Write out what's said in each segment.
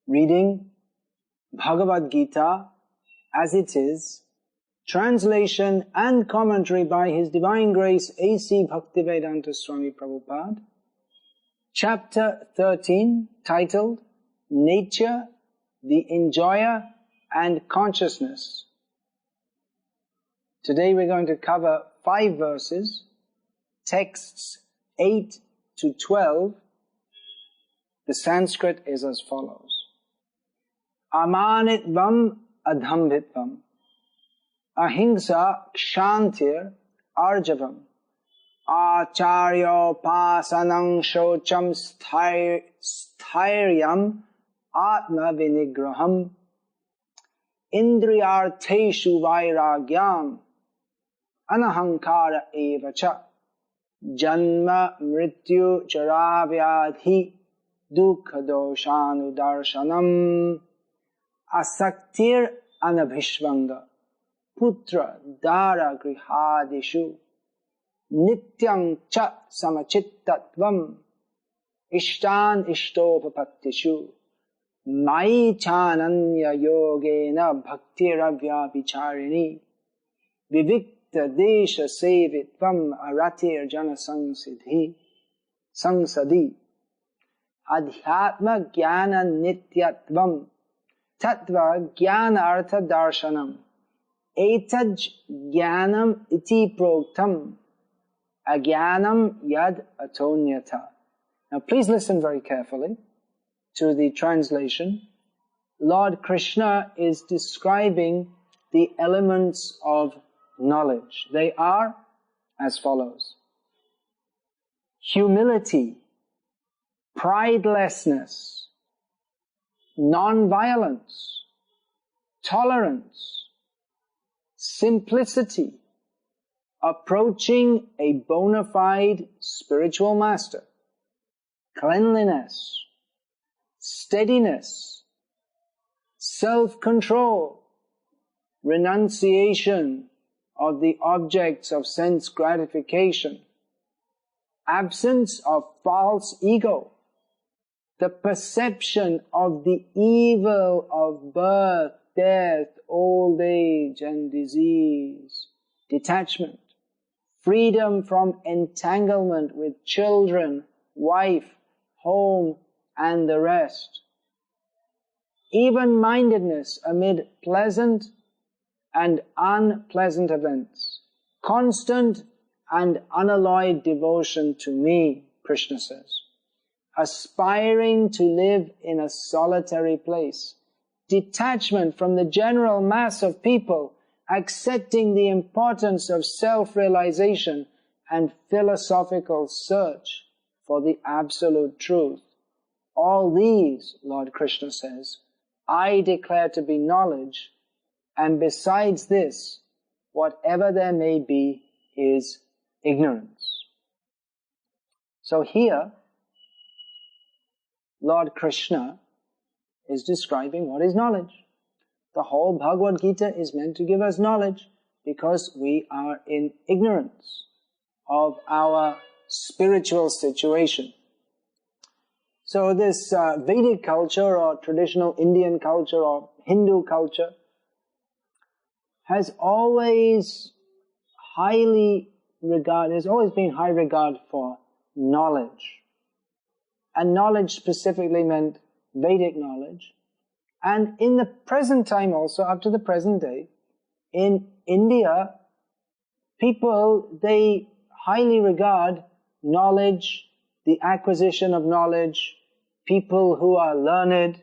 reading Bhagavad Gita as it is, translation and commentary by His Divine Grace A.C. Bhaktivedanta Swami Prabhupada, Chapter 13, titled Nature, the Enjoyer and Consciousness. Today we're going to cover 5 verses, texts 8 to 12. The Sanskrit is as follows. Amanitvam adhambhitvam, ahimsa kshantir arjavam, acharyopasanam shocham sthiryam atma vinigraham, indriyartheshu vairagyam, anahankara evacha, janma mrityu jaravyadhi dukkha doshanudarshanam, asaktir anabhishvanga, putra dara grihadishu, nityam cha samachittatvam, ishtan ishtopapattishu, mai chananya yogena bhaktiravya vicharini, vivikta desha sevitvam aratir jana sangsadi, adhyatma jnana nityatvam, tattva jnana artha darshanam, etaj jnanam iti proktam, ajnanam yad atonyata. Now please listen very carefully to the translation. Lord Krishna is describing the elements of knowledge. They are as follows. Humility, pridelessness, non-violence, tolerance, simplicity, approaching a bona fide spiritual master, cleanliness, steadiness, self-control, renunciation of the objects of sense gratification, absence of false ego, the perception of the evil of birth, death, old age and disease, detachment, freedom from entanglement with children, wife, home and the rest, even-mindedness amid pleasant and unpleasant events, constant and unalloyed devotion to me, Krishna says, aspiring to live in a solitary place, detachment from the general mass of people, accepting the importance of self-realization and philosophical search for the absolute truth. All these, Lord Krishna says, I declare to be knowledge, and besides this, whatever there may be is ignorance. So here, Lord Krishna is describing what is knowledge. The whole Bhagavad Gita is meant to give us knowledge because we are in ignorance of our spiritual situation. So this Vedic culture or traditional Indian culture or Hindu culture has always been high regard for knowledge. And knowledge specifically meant Vedic knowledge. And in the present time also, up to the present day, in India, people, they highly regard knowledge, the acquisition of knowledge, people who are learned.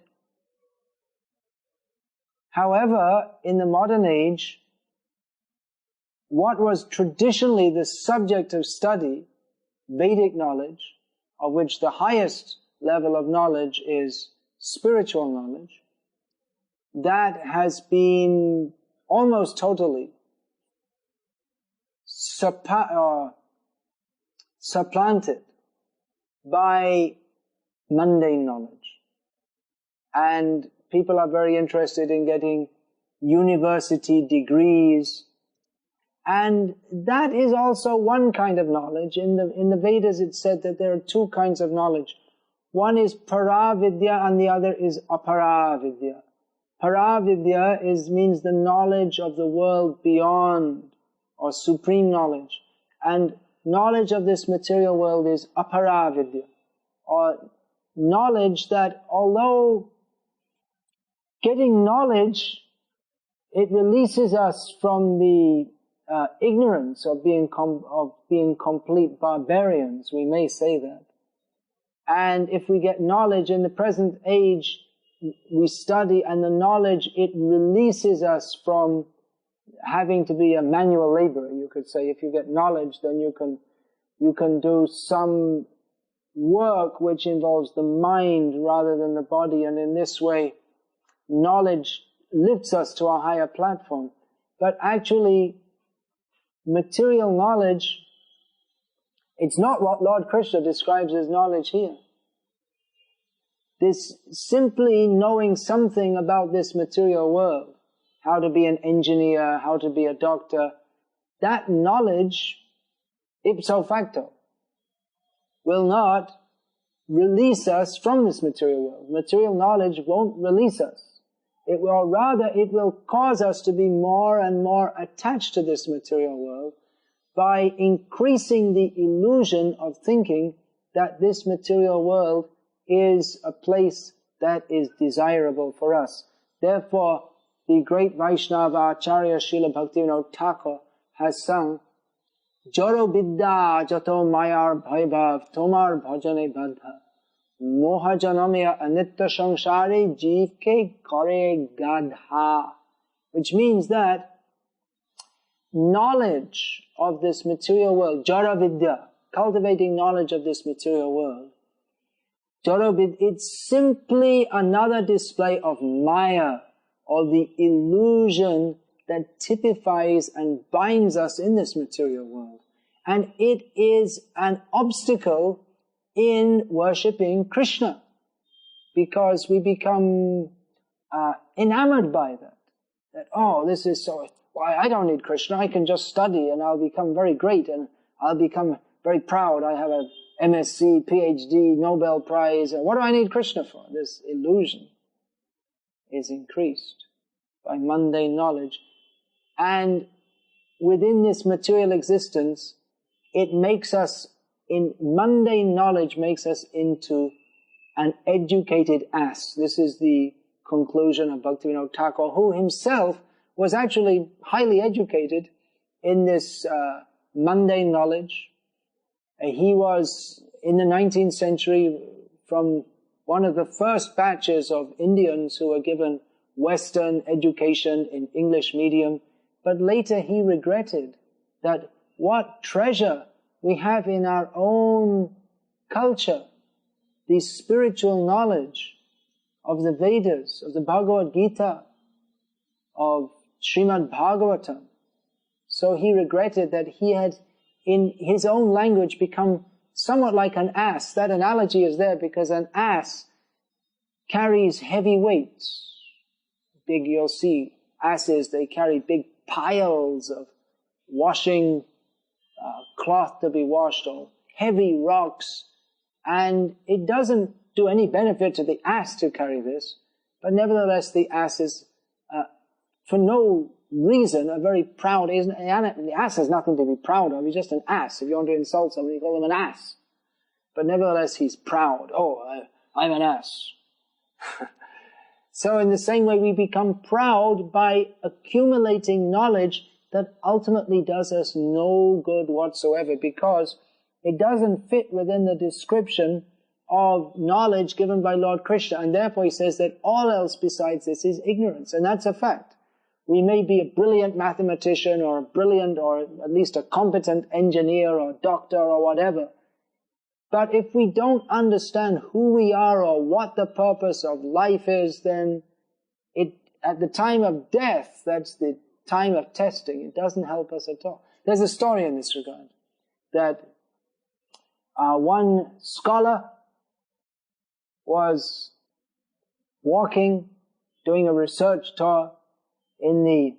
However, in the modern age, what was traditionally the subject of study, Vedic knowledge, of which the highest level of knowledge is spiritual knowledge, that has been almost totally supplanted by mundane knowledge. And people are very interested in getting university degrees, and that is also one kind of knowledge. In the Vedas it said that there are 2 kinds of knowledge. One is Paravidya and the other is Aparavidya. Paravidya means the knowledge of the world beyond, or supreme knowledge. And knowledge of this material world is Aparavidya, or knowledge that although getting knowledge, it releases us from the ignorance of being complete barbarians, we may say that. And if we get knowledge in the present age, we study, and the knowledge, it releases us from having to be a manual laborer, you could say. If you get knowledge, then you can do some work which involves the mind rather than the body, and in this way, knowledge lifts us to a higher platform. But actually, material knowledge, it's not what Lord Krishna describes as knowledge here. This simply knowing something about this material world, how to be an engineer, how to be a doctor, that knowledge, ipso facto, will not release us from this material world. Material knowledge won't release us. It will cause us to be more and more attached to this material world by increasing the illusion of thinking that this material world is a place that is desirable for us. Therefore, the great Vaishnava Acharya Srila Bhaktivinoda Thakur has sung, Jaro Bidya Jato Mayar Bhaibhav Tomar Bhajane Badha Moha Janamya Anitya Samsari Jeev Ke Kare Gadha. Which means that knowledge of this material world, Jara Vidya, cultivating knowledge of this material world, Jara Vidya, it's simply another display of Maya, or the illusion that typifies and binds us in this material world. And it is an obstacle in worshipping Krishna, because we become enamored by that. That, oh, this is so, why, I don't need Krishna, I can just study and I'll become very great and I'll become very proud. I have a MSc, PhD, Nobel Prize, and what do I need Krishna for? This illusion is increased by mundane knowledge. And within this material existence, it makes us, in mundane knowledge makes us into an educated ass. This is the conclusion of Bhaktivinoda Thakur, who himself was actually highly educated in this mundane knowledge. He was, in the 19th century, from one of the first batches of Indians who were given Western education in English medium, but later he regretted that what treasure we have in our own culture, the spiritual knowledge of the Vedas, of the Bhagavad Gita, of Srimad Bhagavatam. So he regretted that he had, in his own language, become somewhat like an ass. That analogy is there because an ass carries heavy weights. Big, you'll see, asses, they carry big piles of washing cloth to be washed, or heavy rocks, and it doesn't do any benefit to the ass to carry this, but nevertheless the ass is, for no reason, a very proud, the ass has nothing to be proud of, he's just an ass. If you want to insult somebody, you call him an ass. But nevertheless he's proud. Oh, I'm an ass. So in the same way we become proud by accumulating knowledge that ultimately does us no good whatsoever, because it doesn't fit within the description of knowledge given by Lord Krishna, and therefore he says that all else besides this is ignorance, and that's a fact. We may be a brilliant mathematician, or a brilliant, or at least a competent engineer, or doctor, or whatever, but if we don't understand who we are or what the purpose of life is, then at the time of death, that's the time of testing, it doesn't help us at all. There's a story in this regard, that one scholar was walking, doing a research tour in the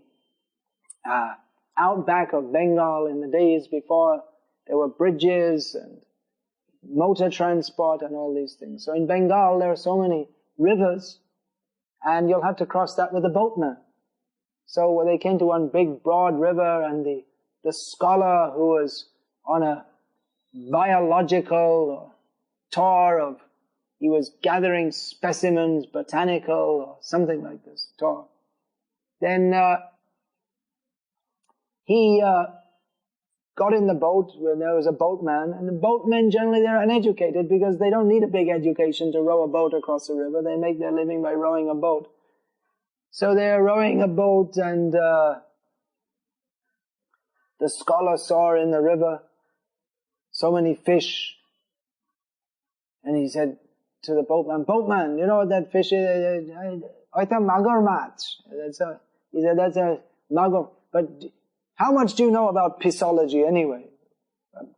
outback of Bengal in the days before there were bridges and motor transport and all these things. So in Bengal there are so many rivers, and you'll have to cross that with a boatman. So when they came to one big broad river, and the scholar who was on a biological tour he was gathering specimens, botanical or something like this tour. Then he got in the boat when there was a boatman, and the boatmen generally they're uneducated because they don't need a big education to row a boat across the river. They make their living by rowing a boat. So they're rowing a boat, and the scholar saw in the river so many fish, and he said to the boatman, "Boatman, you know what that fish is? I thought magar mach." He said, "That's a magar." But how much do you know about pisology anyway?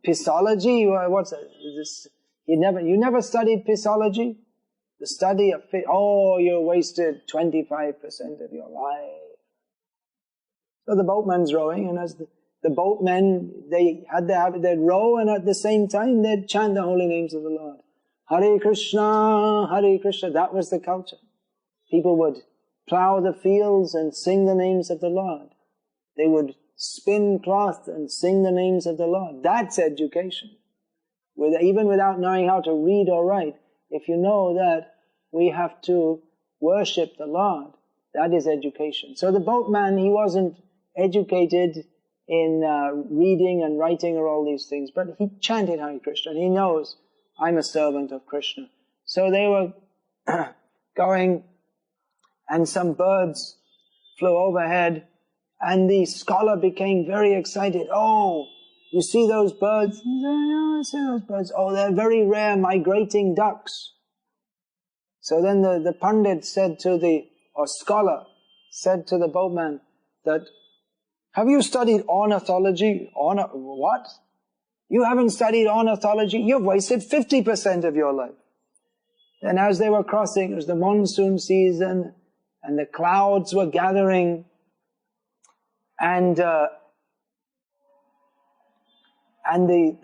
Pisology? What's that? You never studied pisology? The study of fish? Oh, you wasted 25% of your life. So the boatman's rowing, and as the boatmen, they had the habit, they'd row, and at the same time they'd chant the holy names of the Lord. Hare Krishna, Hare Krishna. That was the culture. People would plow the fields and sing the names of the Lord. They would spin cloth and sing the names of the Lord. That's education. Even without knowing how to read or write, if you know that we have to worship the Lord, that is education. So the boatman, he wasn't educated in reading and writing or all these things, but he chanted Hare Krishna, and he knows, I'm a servant of Krishna. So they were going, and some birds flew overhead, and the scholar became very excited. "Oh, you see those birds?" He said, "Yeah, I see those birds. Oh, they're very rare migrating ducks." So then the pundit said scholar said to the boatman that, "Have you studied ornithology?" What? You haven't studied ornithology? You've wasted 50% of your life. And as they were crossing, it was the monsoon season, and the clouds were gathering, and the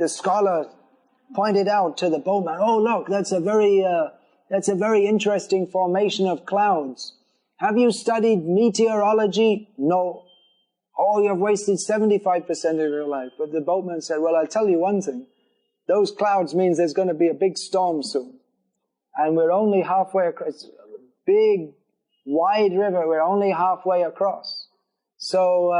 scholar pointed out to the boatman, "Oh, look, that's a very interesting formation of clouds. Have you studied meteorology?" "No." "Oh, you've wasted 75% of your life." But the boatman said, "Well, I'll tell you one thing. Those clouds means there's going to be a big storm soon. And we're only halfway across. It's a big, wide river. We're only halfway across." So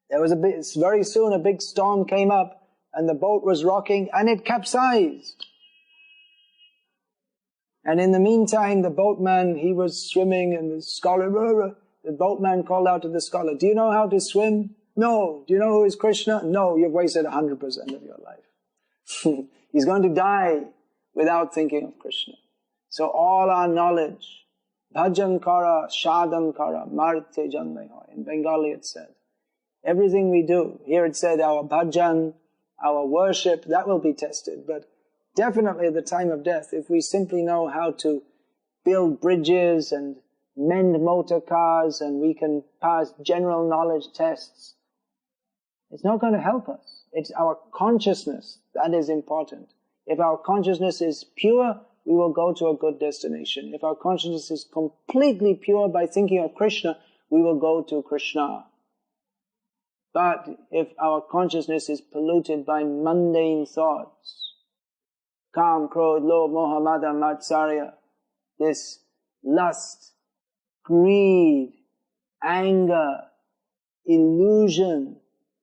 there was very soon a big storm came up, and the boat was rocking, and it capsized. And in the meantime, the boatman, he was swimming, and the boatman called out to the scholar, "Do you know how to swim?" "No." "Do you know who is Krishna?" "No." "You've wasted 100% of your life." He's going to die without thinking of Krishna. So all our knowledge, bhajan kara, sadhan kara, marte janme hoy. In Bengali it said, everything we do, here it said our bhajan, our worship, that will be tested. But definitely at the time of death, if we simply know how to build bridges and mend motor cars, and we can pass general knowledge tests, it's not going to help us. It's our consciousness that is important. If our consciousness is pure, we will go to a good destination. If our consciousness is completely pure by thinking of Krishna, we will go to Krishna. But if our consciousness is polluted by mundane thoughts, Kam, Krodh, Lobh, Moha, Mada, Matsarya, this lust, greed, anger, illusion,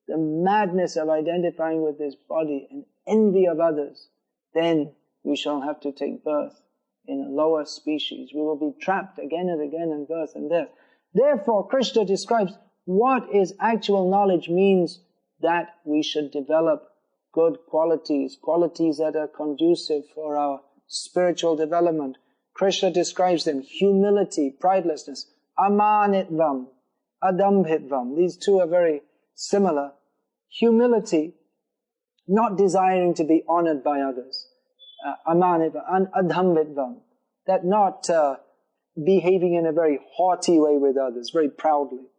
the madness of identifying with this body and envy of others, then we shall have to take birth in a lower species. We will be trapped again and again in birth and death. Therefore, Krishna describes what is actual knowledge means that we should develop good qualities, qualities that are conducive for our spiritual development. Krishna describes them: humility, pridelessness, amanitvam, adambhitvam. These two are very similar. Humility, not desiring to be honored by others. Amanitvam, and adambhitvam, that not behaving in a very haughty way with others, very proudly.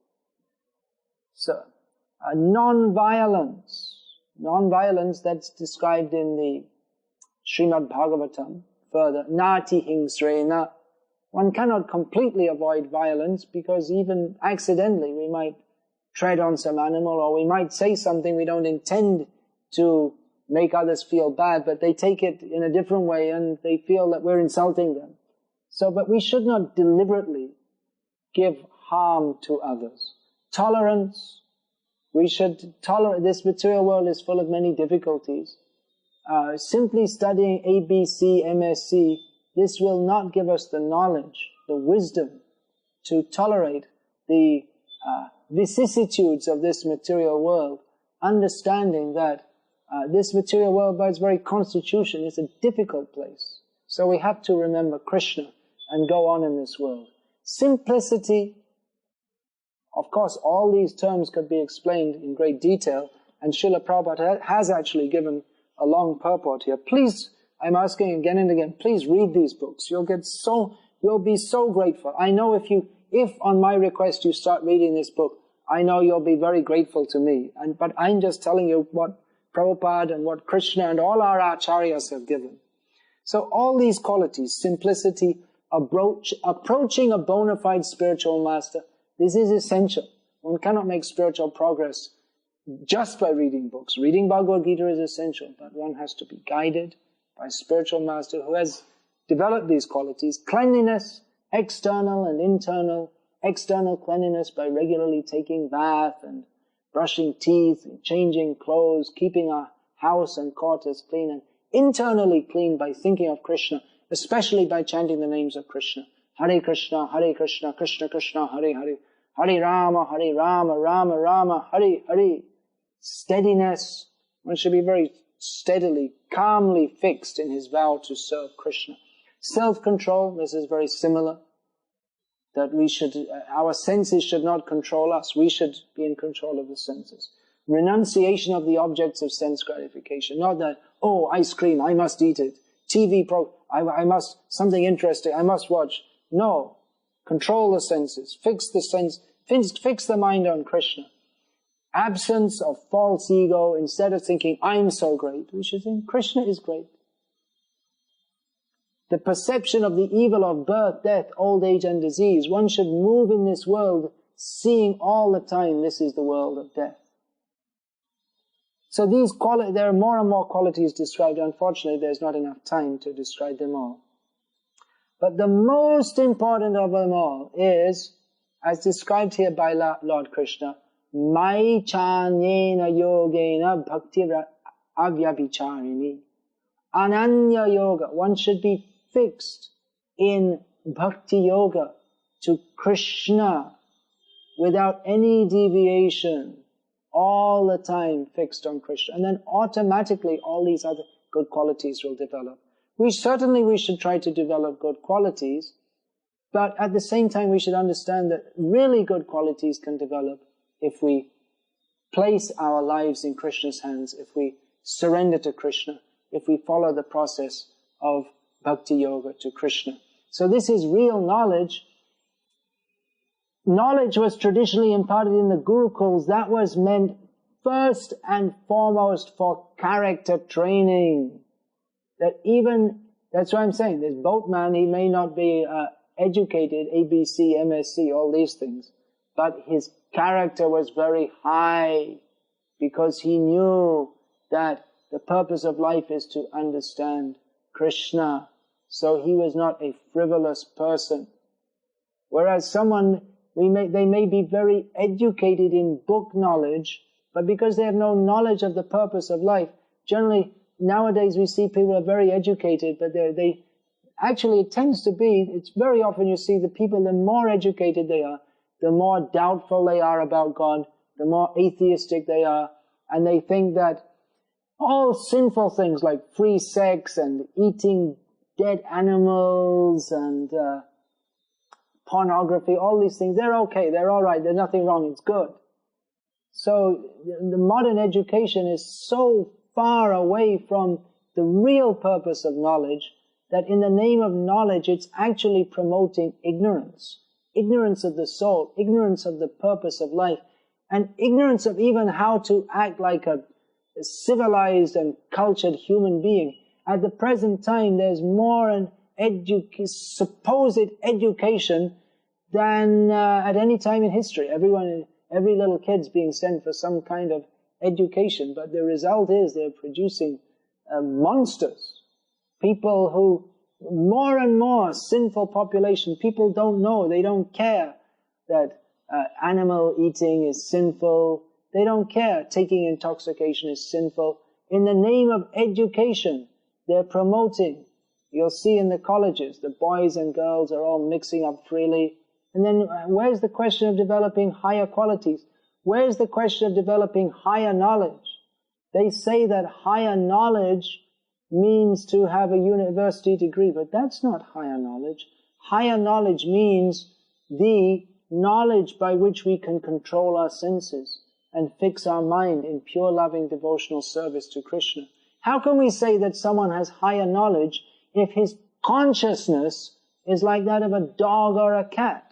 So, non-violence. Non-violence, that's described in the Srimad Bhagavatam further, Nati hingsrena. One cannot completely avoid violence because even accidentally we might tread on some animal or we might say something we don't intend to make others feel bad, but they take it in a different way and they feel that we're insulting them. So, but we should not deliberately give harm to others. Tolerance, we should tolerate. This material world is full of many difficulties. Simply studying ABC, MSc, this will not give us the knowledge, the wisdom to tolerate the vicissitudes of this material world, understanding that this material world by its very constitution is a difficult place. So we have to remember Krishna and go on in this world. Simplicity, of course all these terms could be explained in great detail, and Srila Prabhupada has actually given a long purport here. Please, I'm asking again and again, please read these books. You'll be so grateful. I know if on my request you start reading this book, I know you'll be very grateful to me. But I'm just telling you what Prabhupada and what Krishna and all our acharyas have given. So all these qualities, simplicity, approaching a bona fide spiritual master, this is essential. One cannot make spiritual progress just by reading books. Reading Bhagavad Gita is essential, but one has to be guided by a spiritual master who has developed these qualities. Cleanliness, external and internal. External cleanliness by regularly taking bath and brushing teeth and changing clothes, keeping our house and quarters clean, and internally clean by thinking of Krishna, especially by chanting the names of Krishna. Hare Krishna, Krishna Krishna, Hare Hare, Hare Rama, Rama Rama, Hare Hare. Steadiness. One should be very steadily, calmly fixed in his vow to serve Krishna. Self-control, this is very similar. That our senses should not control us. We should be in control of the senses. Renunciation of the objects of sense gratification. Not that, oh, ice cream, I must eat it. TV I must, something interesting, I must watch. No. Control the senses. Fix the mind on Krishna. Absence of false ego. Instead of thinking, I'm so great, we should think, Krishna is great. The perception of the evil of birth, death, old age and disease. One should move in this world seeing all the time this is the world of death. So there are more and more qualities described. Unfortunately, there's not enough time to describe them all. But the most important of them all is, as described here by Lord Krishna, Mai chanyena yogena bhakti avyabhicharini. Ananya yoga. One should be fixed in bhakti yoga to Krishna without any deviation, all the time fixed on Krishna. And then automatically all these other good qualities will develop. We should try to develop good qualities, but at the same time we should understand that really good qualities can develop if we place our lives in Krishna's hands, if we surrender to Krishna, if we follow the process of bhakti yoga to Krishna. So this is real knowledge. Knowledge was traditionally imparted in the Gurukuls. That was meant first and foremost for character training. That's what I'm saying, this boatman, he may not be educated, ABC, MSc, all these things, but his character was very high because he knew that the purpose of life is to understand Krishna. So he was not a frivolous person. Whereas they may be very educated in book knowledge, but because they have no knowledge of the purpose of life, generally nowadays we see people are very educated, but it's very often you see the people, the more educated they are, the more doubtful they are about God, the more atheistic they are, and they think that all sinful things like free sex and eating dead animals and pornography, all these things, they're okay, they're alright, there's nothing wrong, it's good. So the modern education is so far away from the real purpose of knowledge that in the name of knowledge it's actually promoting ignorance. Ignorance of the soul, ignorance of the purpose of life, and ignorance of even how to act like a civilized and cultured human being. At the present time, there's more an supposed education than at any time in history. Every little kid's being sent for some kind of education, but the result is they're producing monsters. People who, more and more sinful population, people don't know, they don't care that animal eating is sinful, they don't care taking intoxication is sinful. In the name of education, they're promoting. You'll see in the colleges, the boys and girls are all mixing up freely. And then where's the question of developing higher qualities? Where's the question of developing higher knowledge? They say that higher knowledge means to have a university degree, but that's not higher knowledge. Higher knowledge means the knowledge by which we can control our senses and fix our mind in pure loving devotional service to Krishna. How can we say that someone has higher knowledge if his consciousness is like that of a dog or a cat?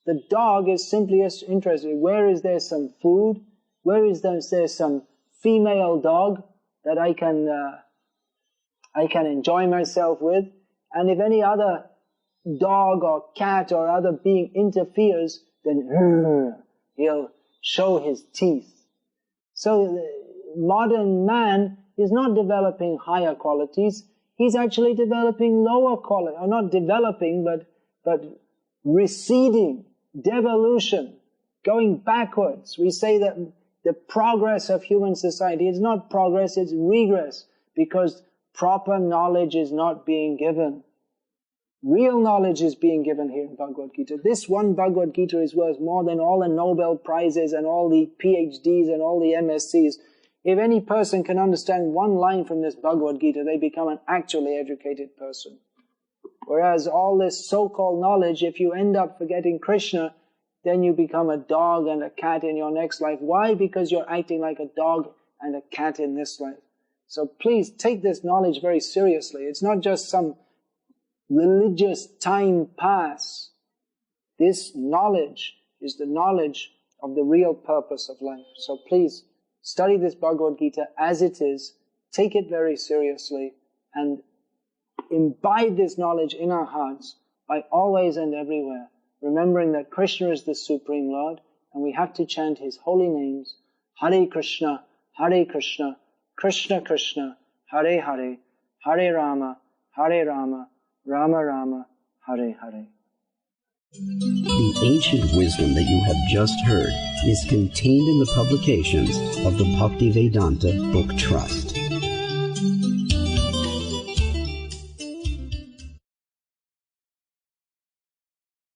The dog is simply interested, where is there some food? Where is there some female dog that I can enjoy myself with? And if any other dog or cat or other being interferes, then he'll show his teeth. So the modern man is not developing higher qualities, he's actually developing lower qualities, or not developing, but receding, devolution, going backwards. We say that the progress of human society is not progress, it's regress, because proper knowledge is not being given. Real knowledge is being given here in Bhagavad Gita. This one Bhagavad Gita is worth more than all the Nobel Prizes and all the PhDs and all the MSCs. If any person can understand one line from this Bhagavad Gita, they become an actually educated person. Whereas all this so-called knowledge, if you end up forgetting Krishna, then you become a dog and a cat in your next life. Why? Because you're acting like a dog and a cat in this life. So please take this knowledge very seriously. It's not just some religious time pass. This knowledge is the knowledge of the real purpose of life. So please study this Bhagavad Gita as it is, take it very seriously, and imbibe this knowledge in our hearts by always and everywhere, remembering that Krishna is the Supreme Lord, and we have to chant His holy names, Hare Krishna, Krishna Krishna, Hare Hare, Hare Rama, Rama Rama, Hare Hare. The ancient wisdom that you have just heard is contained in the publications of the Bhaktivedanta Book Trust.